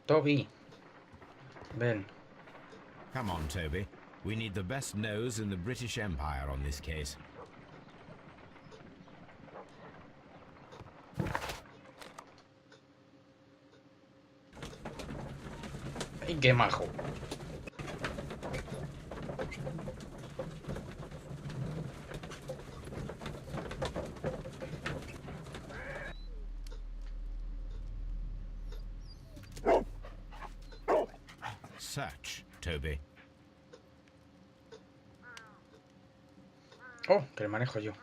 Toby, ven. Come on, Toby. We need the best nose in the British Empire on this case. ¡Ay, qué majo! Search, Toby. Oh, que le manejo yo.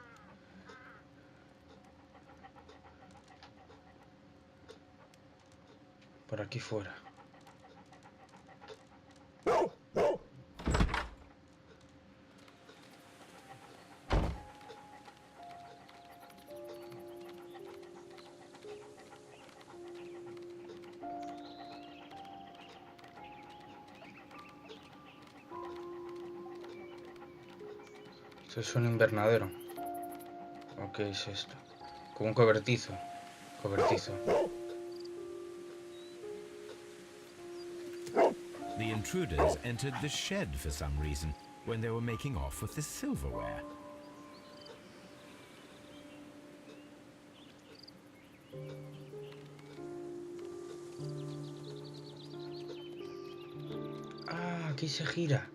Por aquí fuera. Esto es un invernadero. ¿O qué es esto? Como un cobertizo. Cobertizo. The intruders entered the shed for some reason when they were making off with the silverware. Ah, aquí se gira.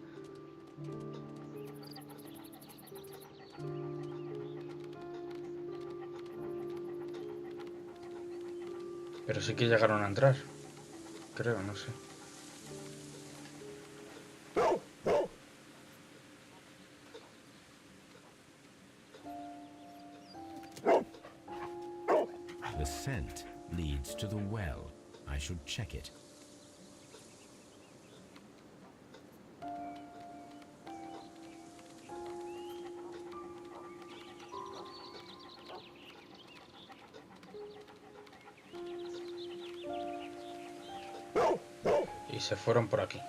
Pero sí que llegaron a entrar. Creo, no sé. The scent leads to the well. I should check it. Y se fueron por aquí.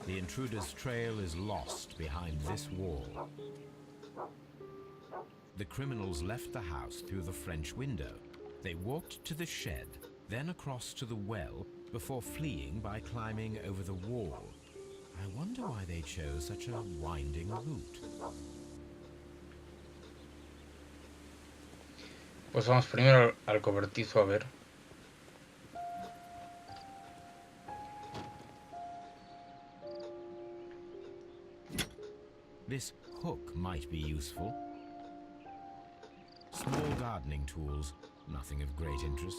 The intruder's trail is lost behind this wall. The criminals left the house through the French window. They walked to the shed, then across to the well, before fleeing by climbing over the wall. I wonder why they chose such a winding route. Pues vamos primero al cobertizo a ver. This hook might be useful. Small gardening tools, nothing of great interest.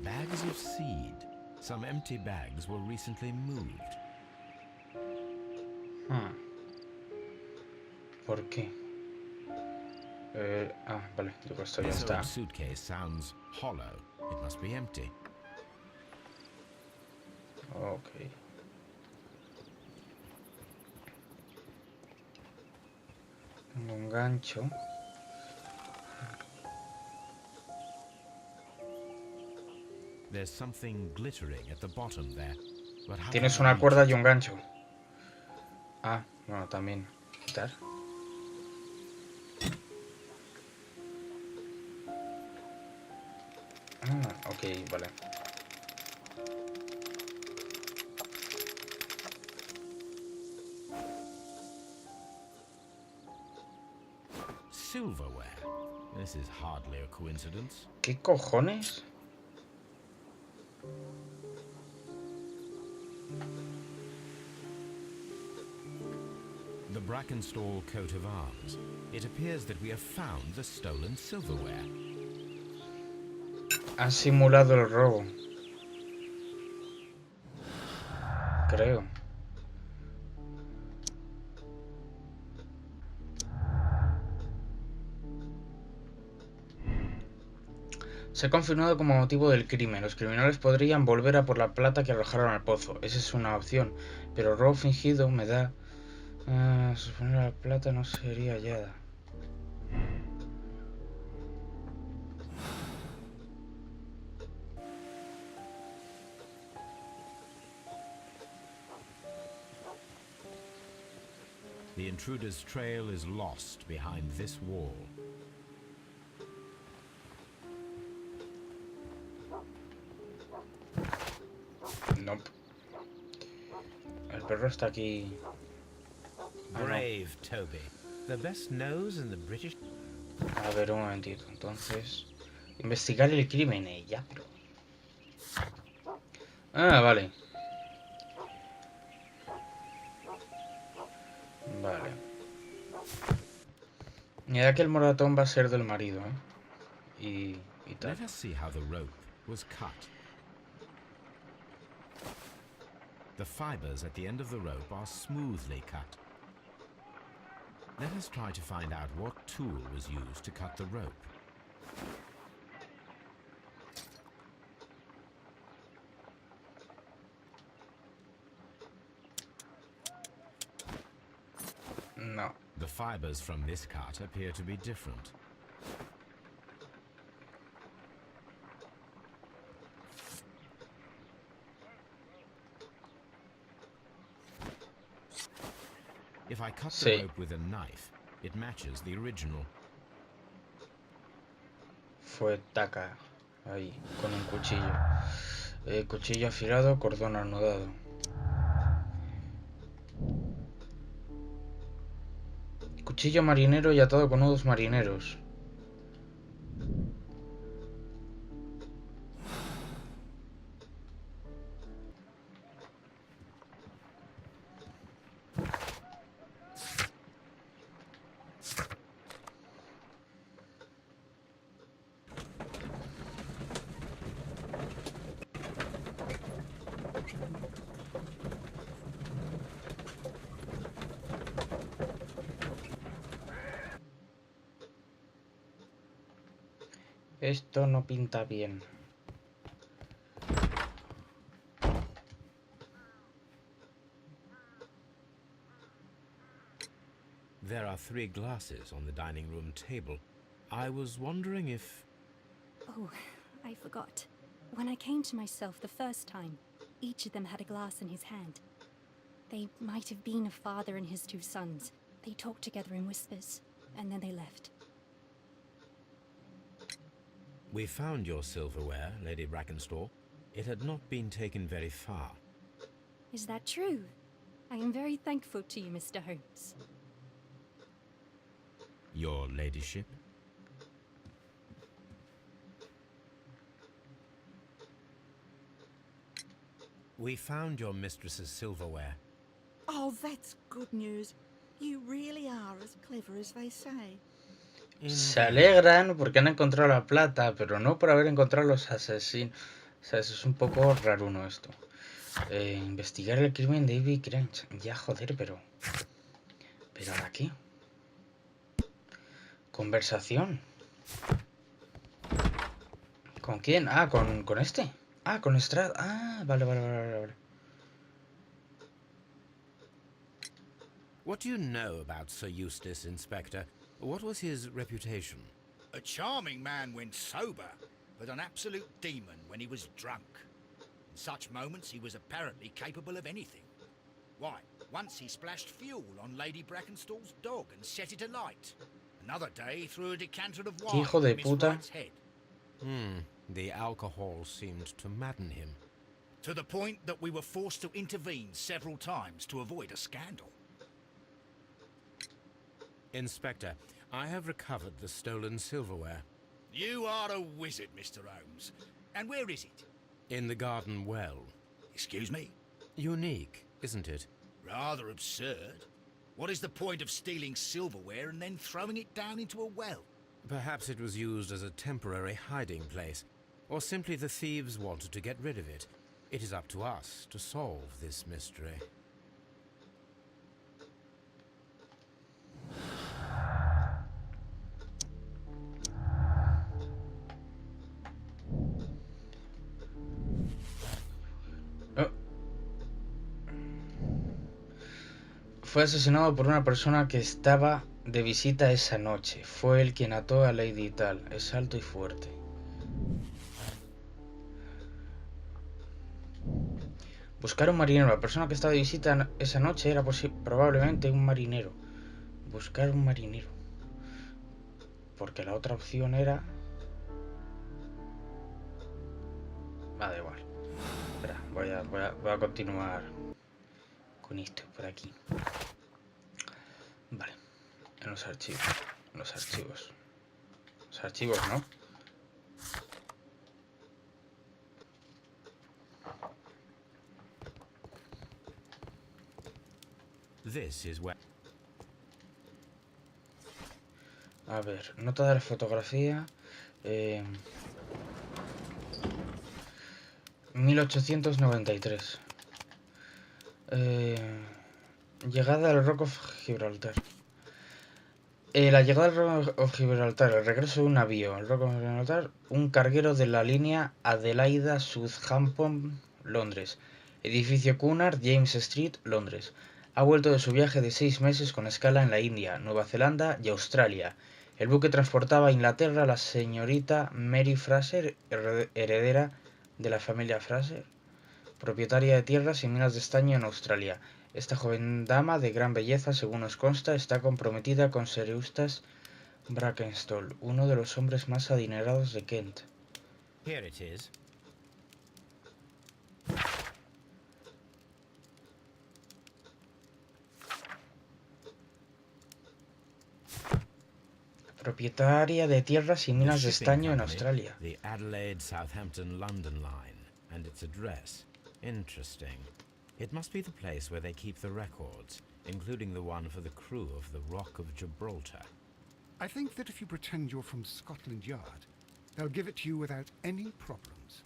Bags of seed. Some empty bags were recently moved. ¿Por qué? Vale, yo creo que esto ya This está. old suitcase sounds hollow. It must be empty. Ok. Tengo un gancho. There's something glittering at the bottom there. But how Tienes can I una reach cuerda it? y un gancho. Ah, bueno, también. Quitar. Ah, ok, vale. Silverware. This is hardly a coincidence. ¿Qué cojones? The Brackenstall coat of arms. It appears that we have found the stolen silverware. Han simulado el robo. Creo. Se ha confirmado como motivo del crimen. Los criminales podrían volver a por la plata que arrojaron al pozo. Esa es una opción. Pero robo fingido me da... suponer la plata no sería hallada. The intruder's trail is lost behind this wall. No. El perro está aquí. Ah, no. Brave Toby. The best nose in the British. A ver, un momentito. Entonces... Investigar el crimen, ella. Pero... Ah, vale. Vale. Mira que el moratón va a ser del marido, ¿eh? Y tal. Let us see how the rope was cut. The fibers at the end of the rope are smoothly cut. Let us try to find out what tool was used to cut the rope. No. The fibers from this cut appear to be different. If I cut the Sí. rope with a knife, it matches the original. Fue taca. Ahí, con un cuchillo. Cuchillo afilado, cordón anudado. Cuchillo marinero y atado con nudos marineros. Esto no pinta bien. There are 3 glasses on the dining room table. I was wondering if... Oh, I forgot. When I came to myself the first time, each of them had a glass in his hand. They might have been a father and his 2 sons. They talked together in whispers, and then they left. We found your silverware, Lady Brackenstall. It had not been taken very far. Is that true? I am very thankful to you, Mr. Holmes. Your ladyship? We found your mistress's silverware. Oh, that's good news. You really are as clever as they say. Se alegran porque han encontrado la plata, pero no por haber encontrado los asesinos. O sea, eso es un poco raruno esto. Investigar el crimen de Ivy Cranch. Ya, joder, pero... ¿Pero ahora qué? Conversación. ¿Con quién? Ah, con este. Ah, con Strad. Ah, vale. What do you know about Sir Eustace, Inspector? What was his reputation? A charming man when sober, but an absolute demon when he was drunk. In such moments he was apparently capable of anything. Why, once he splashed fuel on Lady Brackenstall's dog and set it alight. Another day he threw a decanter of wine Hijo de at Miss puta. Wright's head. The alcohol seemed to madden him. To the point that we were forced to intervene several times to avoid a scandal. Inspector, I have recovered the stolen silverware. You are a wizard, Mr. Holmes. And where is it? In the garden well. Excuse me? Unique, isn't it? Rather absurd. What is the point of stealing silverware and then throwing it down into a well? Perhaps it was used as a temporary hiding place, or simply the thieves wanted to get rid of it. It is up to us to solve this mystery. Fue asesinado por una persona que estaba de visita esa noche. Fue él quien ató a Lady y tal. Es alto y fuerte. Buscar un marinero. La persona que estaba de visita esa noche era probablemente un marinero. Buscar un marinero. Porque la otra opción era... Da igual. Espera. voy a continuar con esto por aquí. Vale, en los archivos. Los archivos. Los archivos, ¿no? This is where... A ver, nota de la fotografía. 1893. Llegada al Rock of Gibraltar. La llegada al Rock of Gibraltar, el regreso de un navío al Rock of Gibraltar, un carguero de la línea Adelaida Southampton, Londres. Edificio Cunard, James Street, Londres. Ha vuelto de su viaje de 6 meses con escala en la India, Nueva Zelanda y Australia. El buque transportaba a Inglaterra a la señorita Mary Fraser, heredera de la familia Fraser, propietaria de tierras y minas de estaño en Australia. Esta joven dama de gran belleza, según nos consta, está comprometida con Sir Eustace Brackenstall, uno de los hombres más adinerados de Kent. Here it is. Propietaria de tierras y The minas de shipping estaño en company, Australia. the Adelaide Southampton London line, and its address. Interesting. It must be the place where they keep the records, including the one for the crew of the Rock of Gibraltar. I think that if you pretend you're from Scotland Yard, they'll give it to you without any problems.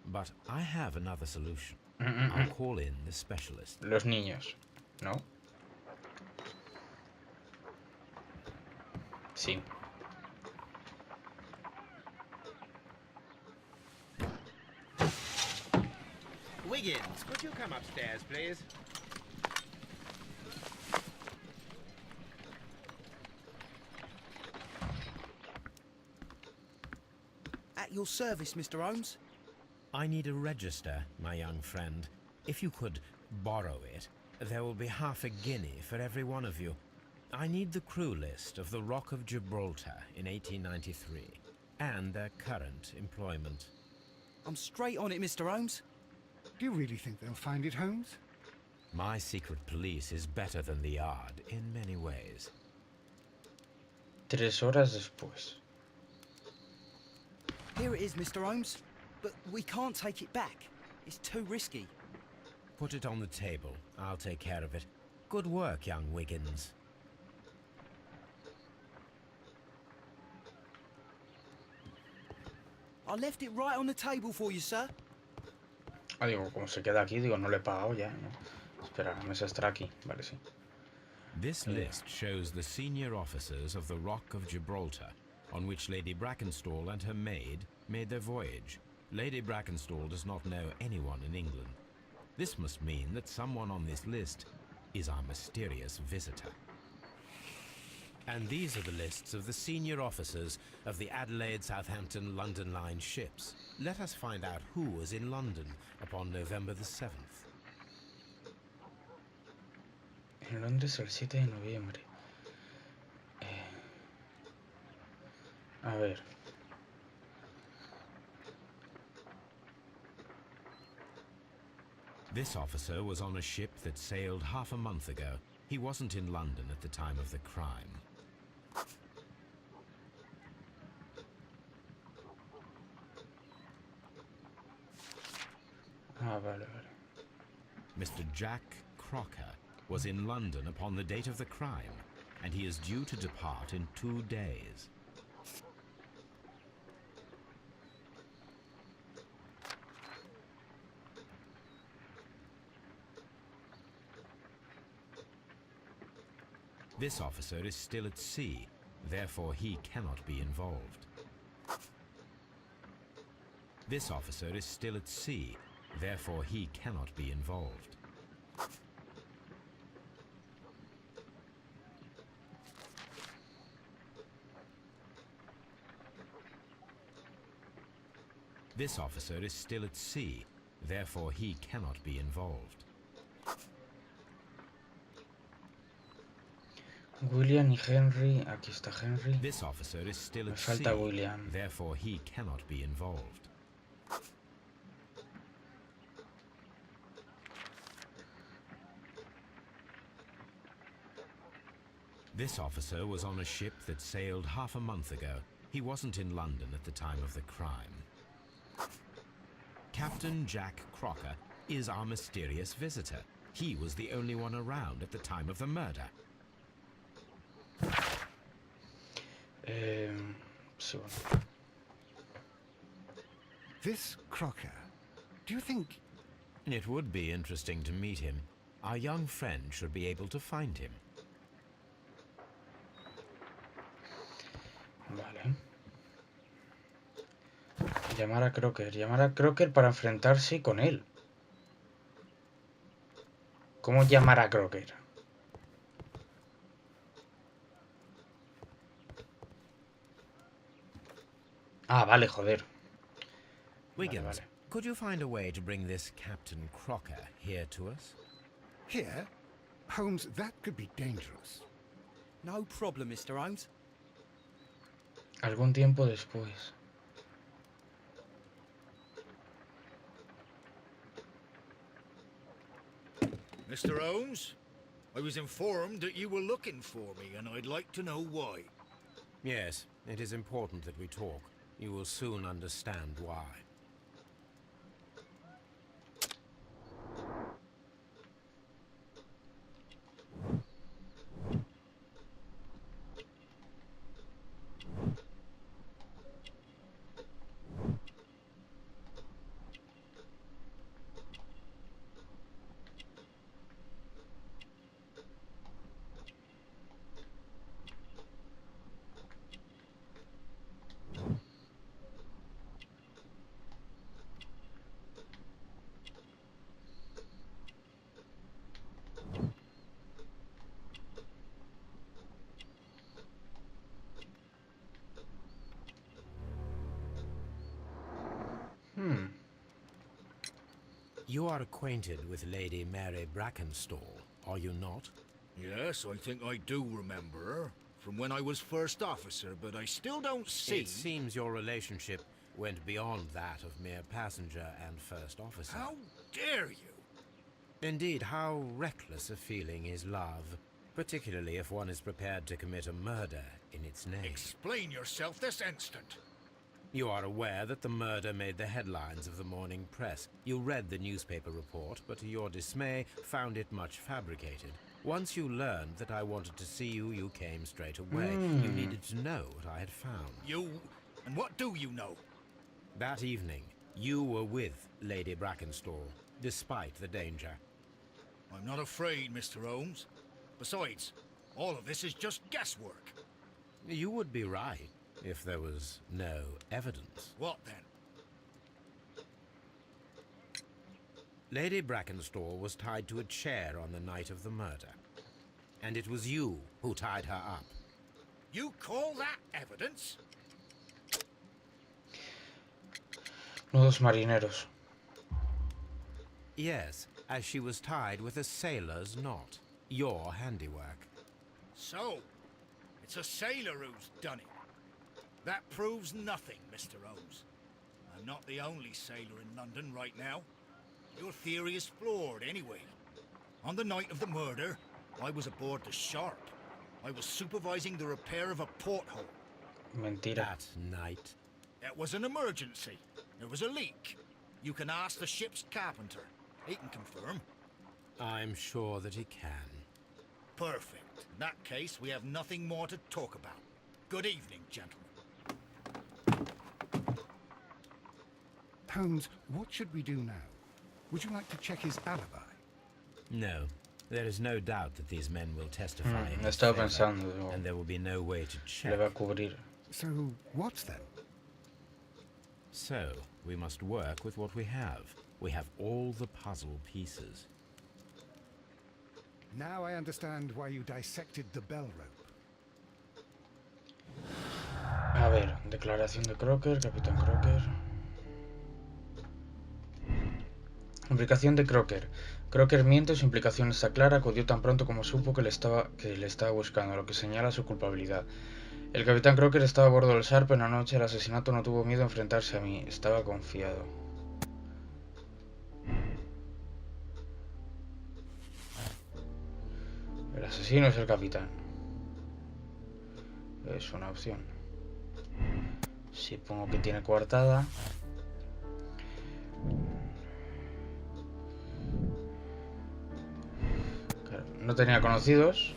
But I have another solution. I'll call in the specialist. Los niños, ¿no? Sí. Wiggins, could you come upstairs, please? At your service, Mr. Holmes. I need a register, my young friend. If you could borrow it, there will be half a guinea for every one of you. I need the crew list of the Rock of Gibraltar in 1893, and their current employment. I'm straight on it, Mr. Holmes. Do you really think they'll find it, Holmes? My secret police is better than the Yard in many ways. 3 horas después. Here it is, Mr. Holmes. But we can't take it back. It's too risky. Put it on the table. I'll take care of it. Good work, young Wiggins. I left it right on the table for you, sir. Ah, digo, como se queda aquí, digo, no le he pagado ya, ¿no? Espera, la mesa estará aquí. Vale, sí. This list shows the senior officers of the Rock of Gibraltar, on which Lady Brackenstall and her maid made their voyage. Lady Brackenstall does not know anyone in England. This must mean that someone on this list is our mysterious visitor. And these are the lists of the senior officers of the Adelaide Southampton London Line ships. Let us find out who was in London upon November the 7th. En Londres el 7 de noviembre. A ver. This officer was on a ship that sailed half a month ago. He wasn't in London at the time of the crime. Ah, vale, vale. Mr. Jack Crocker was in London upon the date of the crime, and he is due to depart in 2 days. This officer is still at sea, therefore he cannot be involved. This officer is still at sea, therefore he cannot be involved. This officer is still at sea, therefore he cannot be involved. William y Henry. Aquí está Henry. This officer is still Me at sea, falta William. therefore he cannot be involved. This officer was on a ship that sailed half a month ago. He wasn't in London at the time of the crime. Captain Jack Crocker is our mysterious visitor. He was the only one around at the time of the murder. Sí, bueno. This Crocker, do you think... It would be interesting to meet him. Our young friend should be able to find him. Vale. Llamar a Crocker. Llamar a Crocker para enfrentarse con él. ¿Cómo llamar a Crocker? Ah, vale, joder. Wiggins, vale. could you find a way to bring this Captain Crocker here to us? Here? Holmes, that could be dangerous. No problem, Mr. Holmes. Algún tiempo después. Mr. Holmes, I was informed that you were looking for me, and I'd like to know why. Yes, it is important that we talk. You will soon understand why. You are acquainted with Lady Mary Brackenstall, are you not? Yes, I think I do remember her, from when I was first officer, but I still don't see... It seems your relationship went beyond that of mere passenger and first officer. How dare you? Indeed, how reckless a feeling is love, particularly if one is prepared to commit a murder in its name. Explain yourself this instant. You are aware that the murder made the headlines of the morning press. You read the newspaper report, but to your dismay, found it much fabricated. Once you learned that I wanted to see you, you came straight away. You needed to know what I had found. You... and what do you know? That evening, you were with Lady Brackenstall, despite the danger. I'm not afraid, Mr. Holmes. Besides, all of this is just guesswork. You would be right, if there was no evidence. What then? Lady Brackenstall was tied to a chair on the night of the murder. And it was you who tied her up. You call that evidence? Nudos marineros. Yes, as she was tied with a sailor's knot. Your handiwork. So, it's a sailor who's done it. That proves nothing, Mr. Holmes. I'm not the only sailor in London right now. Your theory is flawed anyway. On the night of the murder, I was aboard the Shark. I was supervising the repair of a porthole. Mentira. That night. It was an emergency. There was a leak. You can ask the ship's carpenter. He can confirm. I'm sure that he can. Perfect. In that case, we have nothing more to talk about. Good evening, gentlemen. Holmes, what should we do now? Would you like to check his alibi? No. There is no doubt that these men will testify in his Estaba favor, pensando. and there will be no way to Le va a check. cubrir. So, what then? So, we must work with what we have. We have all the puzzle pieces. Now I understand why you dissected the bell rope. A ver, declaración de Crocker, Capitán Crocker. Implicación de Crocker. Crocker miente, su implicación está clara, acudió tan pronto como supo que le estaba buscando, lo que señala su culpabilidad. El Capitán Crocker estaba a bordo del Sharp en la noche del asesinato, no tuvo miedo a enfrentarse a mí, estaba confiado. El asesino es el Capitán. es una opción. Si pongo que tiene coartada, claro, no tenía conocidos.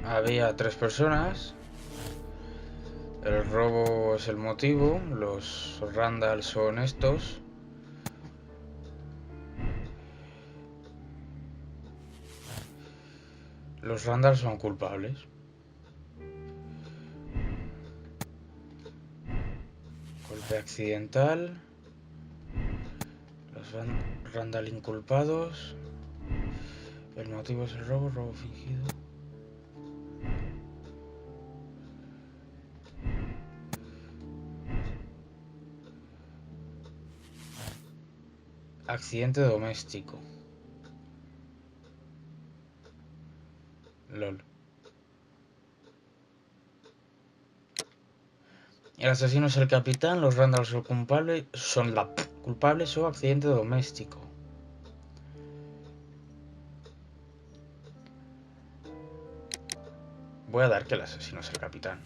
Había 3 personas. El robo es el motivo. Los Randall son estos. Los Randall son culpables. Golpe accidental. Los Randall inculpados. El motivo es el robo, robo fingido. Accidente doméstico. LOL. El asesino es el capitán, los Randall son la culpables o accidente doméstico. Voy a dar que el asesino es el capitán.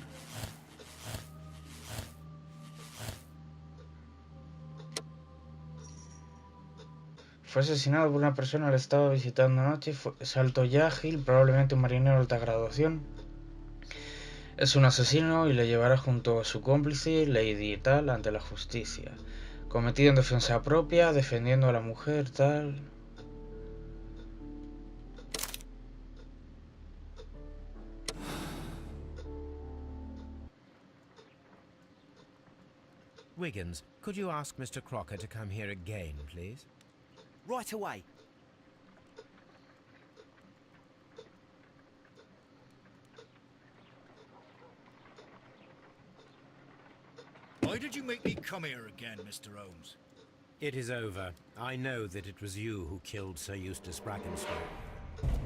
Fue asesinado por una persona que estaba visitando anoche. Es alto y ágil, probablemente un marinero de alta graduación. Es un asesino y le llevará junto a su cómplice, Lady tal, ante la justicia. Cometido en defensa propia, defendiendo a la mujer, tal. Wiggins, could you ask Mr. Crocker to come here again, please? Right away. Why did you make me come here again, Mr. Holmes? It is over. I know that it was you who killed Sir Eustace Brackenstall.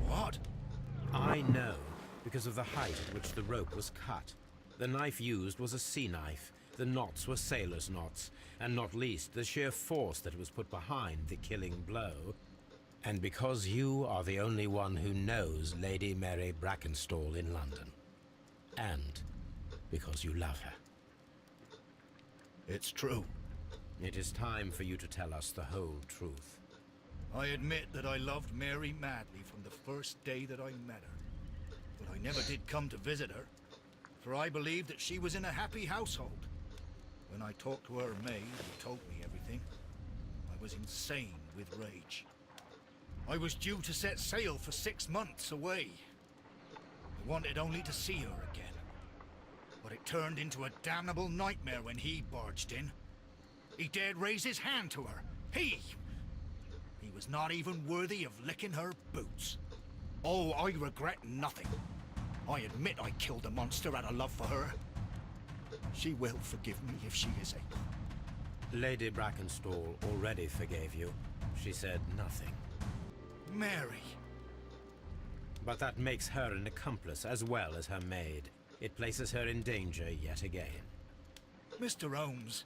What? I know, because of the height at which the rope was cut. The knife used was a sea knife. The knots were sailor's knots, and not least the sheer force that was put behind the killing blow. And because you are the only one who knows Lady Mary Brackenstall in London. And because you love her. It's true. It is time for you to tell us the whole truth. I admit that I loved Mary madly from the first day that I met her. But I never did come to visit her, for I believed that she was in a happy household. When I talked to her maid, who told me everything, I was insane with rage. I was due to set sail for 6 months away. I wanted only to see her again. But it turned into a damnable nightmare when he barged in. He dared raise his hand to her. He was not even worthy of licking her boots. Oh, I regret nothing. I admit I killed the monster out of love for her. She will forgive me if she is able. Lady Brackenstall already forgave you. She said nothing. Mary. But that makes her an accomplice as well as her maid. It places her in danger yet again. Mr. Holmes.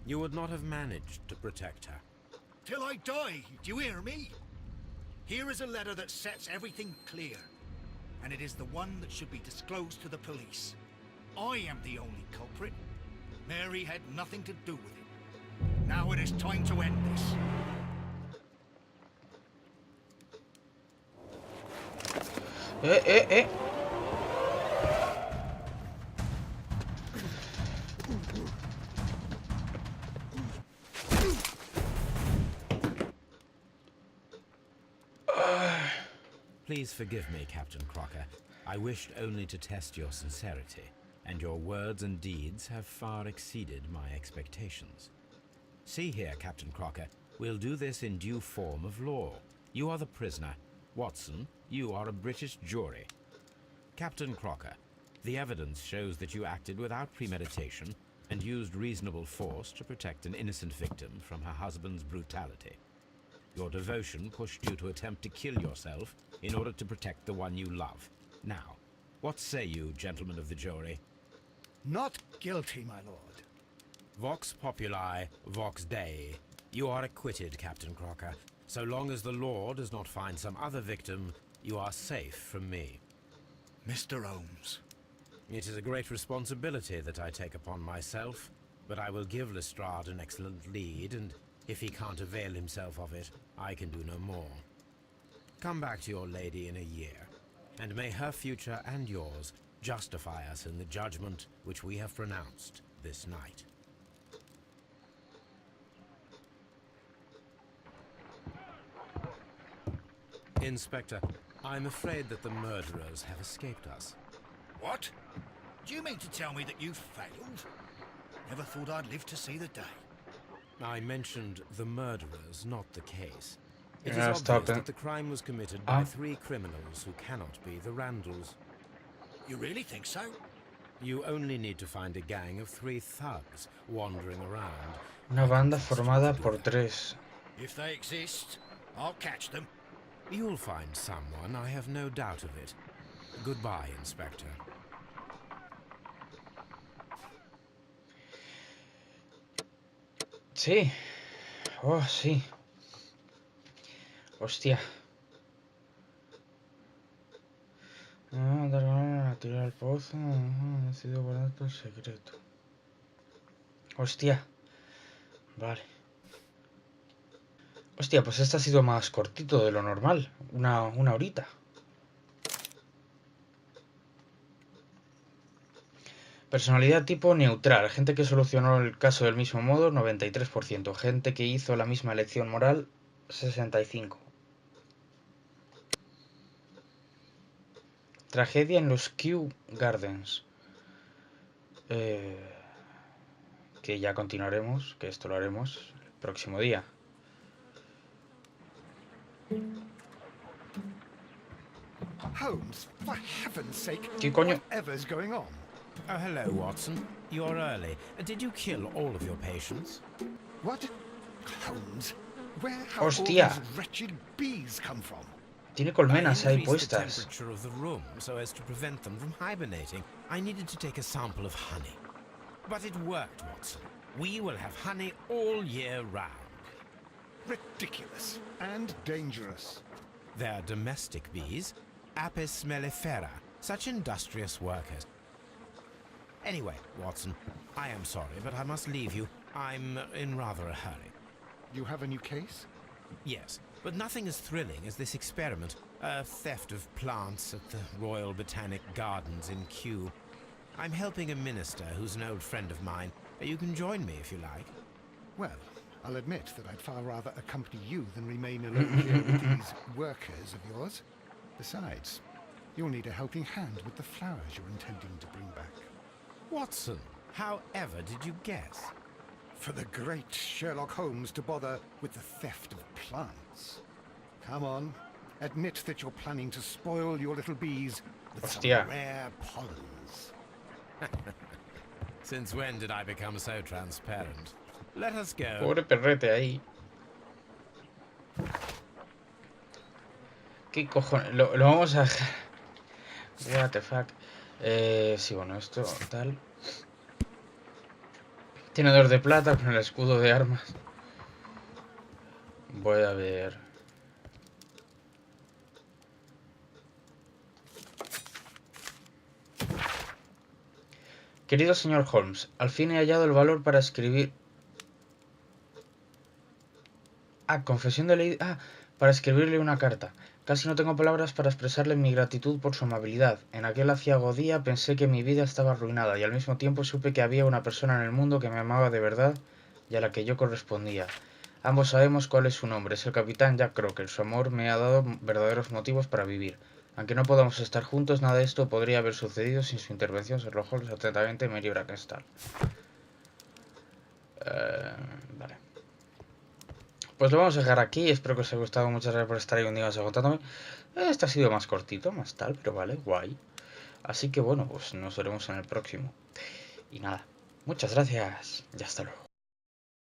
You would not have managed to protect her. Till I die, do you hear me? Here is a letter that sets everything clear. And it is the one that should be disclosed to the police. I am the only culprit. Mary had nothing to do with it. Now it is time to end this. Please forgive me, Captain Crocker. I wished only to test your sincerity, and your words and deeds have far exceeded my expectations. See here, Captain Crocker, we'll do this in due form of law. You are the prisoner. Watson, you are a British jury. Captain Crocker, the evidence shows that you acted without premeditation and used reasonable force to protect an innocent victim from her husband's brutality. Your devotion pushed you to attempt to kill yourself in order to protect the one you love. Now, what say you, gentlemen of the jury? Not guilty, my lord. Vox populi, vox dei. You are acquitted, Captain Crocker. So long as the law does not find some other victim, you are safe from me. Mr. Holmes. It is a great responsibility that I take upon myself, but I will give Lestrade an excellent lead, and if he can't avail himself of it, I can do no more. Come back to your lady in a year, and may her future and yours justify us in the judgment which we have pronounced this night. Inspector, I'm afraid that the murderers have escaped us. What? Do you mean to tell me that you failed? Never thought I'd live to see the day. I mentioned the murderers, not the case. It Yeah, is stop obvious it. that the crime was committed by 3 criminals who cannot be the Randalls. You really think so? You only need to find a gang of 3 thugs wandering around. Una I banda can trust you formada to do por that. 3. If they exist, I'll catch them. You'll find someone, I have no doubt of it. Goodbye, Inspector. Sí. Oh, sí. Hostia. Tirar al pozo. Decido guardar tu secreto. Hostia. Vale. Hostia, pues este ha sido más cortito de lo normal. Una horita. Personalidad tipo neutral. Gente que solucionó el caso del mismo modo, 93%. Gente que hizo la misma elección moral, 65%. Tragedia en los Kew Gardens. Que ya continuaremos, que esto lo haremos el próximo día. Holmes, for heaven's sake, ¿Qué coño? whatever's going on? Oh, hello, Watson. You're early. Did you kill all of your patients? What? Holmes, where have Hostia. all these wretched bees come from? Tiene colmenas I ahí increased the puestas. temperature of the room so as to prevent them from hibernating. I needed to take a sample of honey. But it worked, Watson. We will have honey all year round. Ridiculous and dangerous. They're domestic bees, Apis mellifera, such industrious workers. Anyway, Watson, I am sorry, but I must leave you. I'm in rather a hurry. You have a new case? Yes, but nothing as thrilling as this experiment. A theft of plants at the Royal Botanic Gardens in Kew. I'm helping a minister who's an old friend of mine. You can join me if you like. Well, I'll admit that I'd far rather accompany you than remain alone here with these workers of yours. Besides, you'll need a helping hand with the flowers you're intending to bring back. Watson, however did you guess? For the great Sherlock Holmes to bother with the theft of plants. Come on, admit that you're planning to spoil your little bees with Hostia. some rare pollens. Since when did I become so transparent? Let us go. Pobre perrete ahí. ¿Qué cojones? Lo vamos a dejar. What the fuck. Sí, bueno, esto tal. Tenedor de plata con el escudo de armas. Voy a ver. Querido señor Holmes, al fin he hallado el valor para escribir... confesión de ley... para escribirle una carta. Casi no tengo palabras para expresarle mi gratitud por su amabilidad. En aquel aciago día pensé que mi vida estaba arruinada y al mismo tiempo supe que había una persona en el mundo que me amaba de verdad y a la que yo correspondía. Ambos sabemos cuál es su nombre, es el capitán Jack Crocker. Su amor me ha dado verdaderos motivos para vivir. Aunque no podamos estar juntos, nada de esto podría haber sucedido sin su intervención. Sherlock Holmes, atentamente, Mary Brackenstall. Vale. Pues lo vamos a dejar aquí. Espero que os haya gustado. Muchas gracias por estar ahí un día más agotándome. Este ha sido más cortito, más tal, pero vale, guay. Así que bueno, pues nos veremos en el próximo. Y nada, muchas gracias y hasta luego.